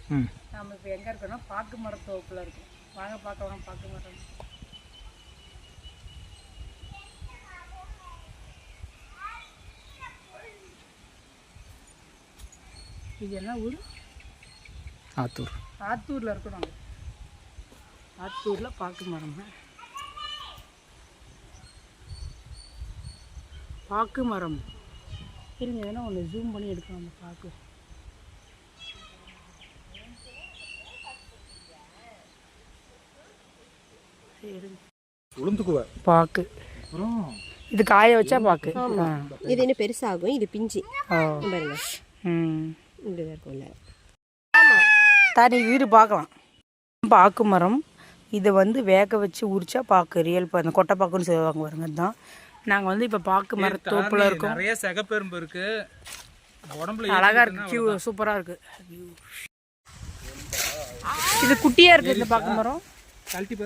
நம்ம இப்போ எங்கே இருக்கோம்னா பாக்கு மரத்தோப்பில் இருக்கோம். வாங்க பார்க்கலாம் பாக்கு மரம். இது என்ன ஊர்? ஆத்தூர். ஆத்தூரில் இருக்கோம் நாங்கள். ஆத்தூரில் பாக்கு மரம். பாக்கு மரம் இருங்க, வேணா ஒன்று ஜூம் பண்ணி எடுக்கலாம் அந்த பாக்கு. பாக்கு இது காய வச்சா பாக்கு. இது என்ன பெருசாகும், இது பிஞ்சு பாருங்க. இப்படி இருக்கும்ல. தனி வீடு பார்க்கலாம். பாக்கு மரம் இதை வந்து வேக வச்சு உரிச்சா பாக்கு ரியல் அந்த கொட்டை பாக்குன்னு செய்வாங்க பாருங்க. தான் நாங்கள் வந்து இப்போ பாக்கு மரத்தோப்பில் இருக்கோம். நிறைய சிகப்பெரும்பு இருக்கு, உடம்புல அழகா இருக்கு, சூப்பராக இருக்கு. இது குட்டியாக இருக்குது இந்த பாக்கு மரம்.